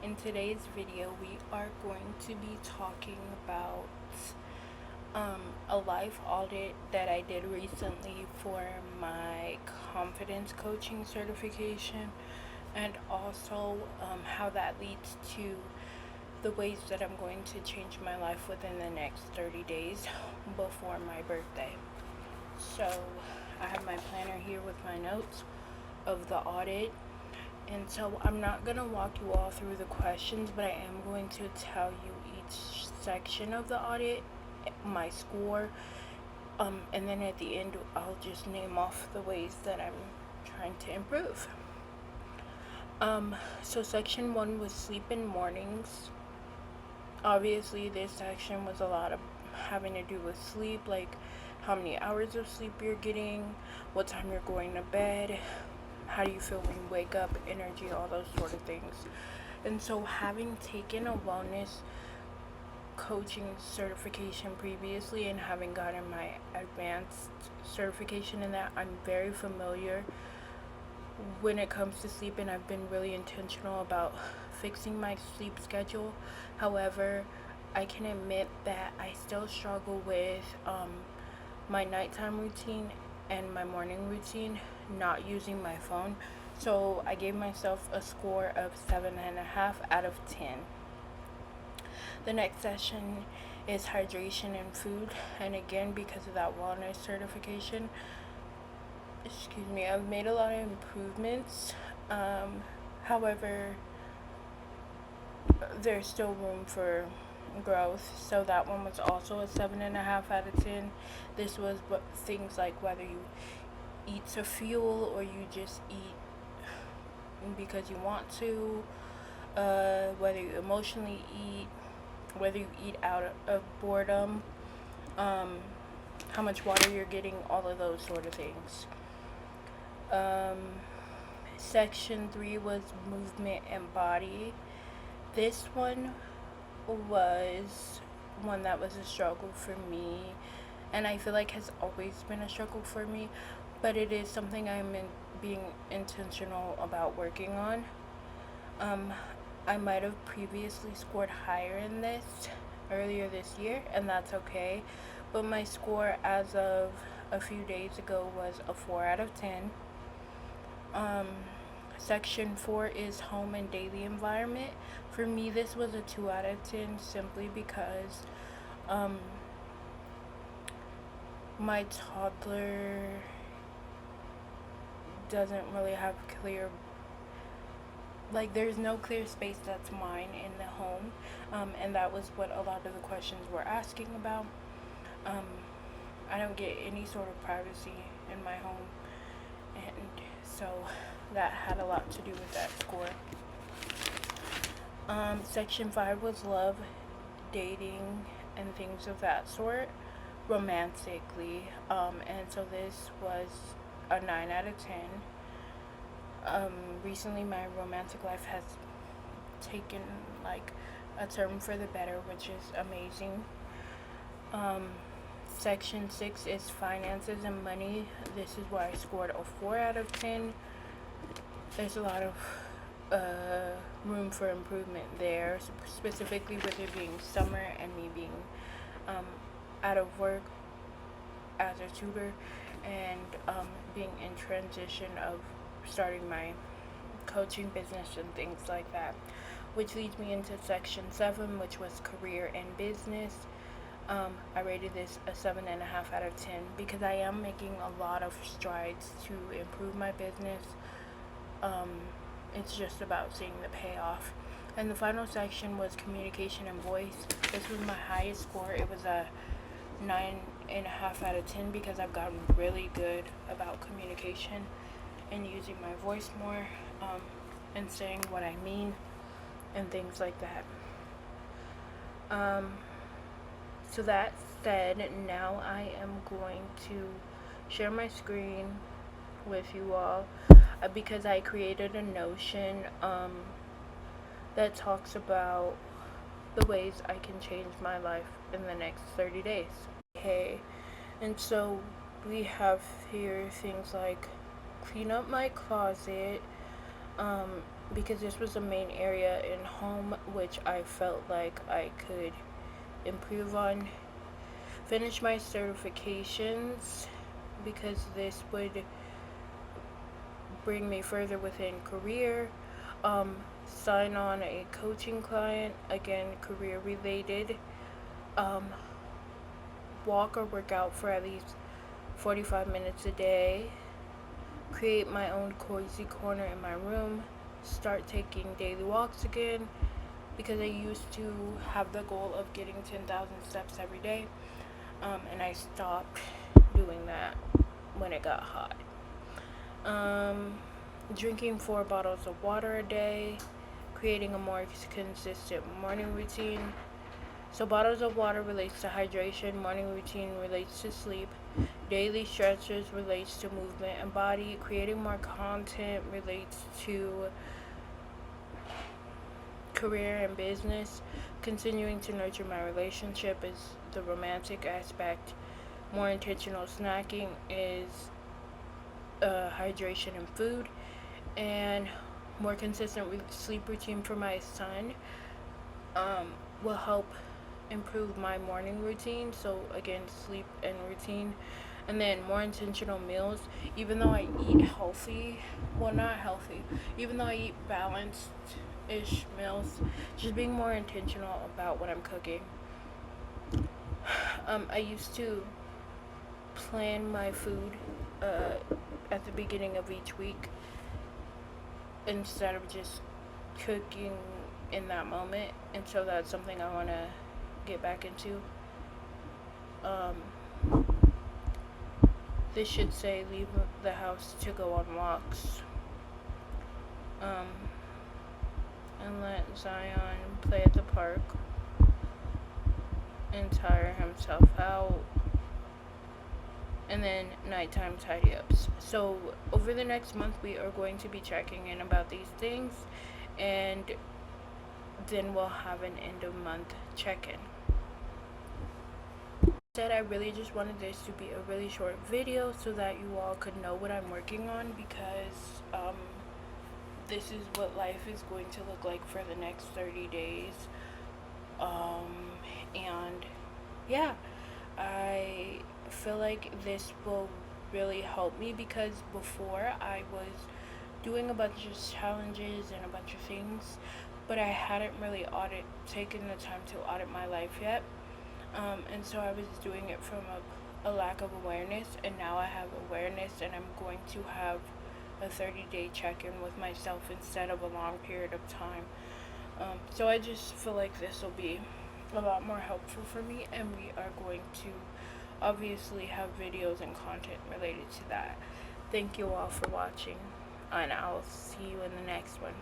In today's video, we are going to be talking about a life audit that I did recently for my confidence coaching certification, and also how that leads to the ways that I'm going to change my life within the next 30 days before my birthday. So I have my planner here with my notes of the audit. And so I'm not going to walk you all through the questions, but I am going to tell you each section of the audit, my score, and then at the end I'll just name off the ways that I'm trying to improve. So section 1 was sleep in mornings. Obviously this section was a lot of having to do with sleep, like how many hours of sleep you're getting, what time you're going to bed, how do you feel when you wake up, energy, all those sort of things. And so having taken a wellness coaching certification previously and having gotten my advanced certification in that, I'm very familiar when it comes to sleep, and I've been really intentional about fixing my sleep schedule. However, I can admit that I still struggle with my nighttime routine and my morning routine, not using my phone. So I gave myself a score of 7.5 out of 10. The next session is hydration and food, and again, because of that wellness certification, I've made a lot of improvements. However, there's still room for growth. So that one was also a 7.5 out of 10. This was things like whether you eat to fuel or you just eat because you want to, whether you emotionally eat, whether you eat out of boredom, how much water you're getting, all of those sort of things. Section 3 was movement and body. This one was one that was a struggle for me, and I feel like has always been a struggle for me, but it is something I'm being intentional about working on. I might have previously scored higher in this earlier this year, and that's okay, but my score as of a few days ago was a 4 out of 10. Section 4 is home and daily environment. For me, this was a 2 out of 10 simply because my toddler doesn't really have there's no clear space that's mine in the home, and that was what a lot of the questions were asking about. I don't get any sort of privacy in my home, and so that had a lot to do with that score. Section 5 was love, dating, and things of that sort, romantically, and so this was a 9 out of 10. Recently my romantic life has taken a turn for the better, which is amazing. Section 6 is finances and money. This is where I scored a 4 out of 10. There's a lot of room for improvement there, specifically with it being summer and me being out of work as a tutor, and being in transition of starting my coaching business and things like that, which leads me into section 7, which was career and business. I rated this a 7.5 out of 10 because I am making a lot of strides to improve my business. It's just about seeing the payoff. And the final section was communication and voice. This was my highest score. It was a 9.5 out of 10 because I've gotten really good about communication and using my voice more, and saying what I mean and things like that. So that said, now I am going to share my screen with you all, because I created a Notion that talks about the ways I can change my life in the next 30 days. Okay, and so we have here things like clean up my closet, because this was the main area in home which I felt like I could improve on. Finish my certifications because this would bring me further within career. Sign on a coaching client, again, career related. Um, walk or work out for at least 45 minutes a day. Create my own cozy corner in my room. Start taking daily walks again because I used to have the goal of getting 10,000 steps every day. And I stopped doing that when it got hot. Drinking 4 bottles of water a day. Creating a more consistent morning routine. So bottles of water relates to hydration, morning routine relates to sleep, daily stretches relates to movement and body, creating more content relates to career and business, continuing to nurture my relationship is the romantic aspect, more intentional snacking is hydration and food, and more consistent sleep routine for my son will help improve my morning routine. So again, sleep and routine. And then more intentional meals. Even though I eat healthy, well, not healthy, even though I eat balanced ish meals, just being more intentional about what I'm cooking. I used to plan my food at the beginning of each week instead of just cooking in that moment, and so that's something I want to get back into. This should say leave the house to go on walks, and let Zion play at the park and tire himself out, and then nighttime tidy ups. So over the next month we are going to be checking in about these things, and then we'll have an end of month check-in. I really just wanted this to be a really short video so that you all could know what I'm working on, because this is what life is going to look like for the next 30 days. And yeah, I feel like this will really help me, because before I was doing a bunch of challenges and a bunch of things, but I hadn't really taken the time to audit my life yet. And so I was doing it from a lack of awareness, and now I have awareness, and I'm going to have a 30-day check-in with myself instead of a long period of time. So I just feel like this will be a lot more helpful for me, and we are going to obviously have videos and content related to that. Thank you all for watching, and I'll see you in the next one.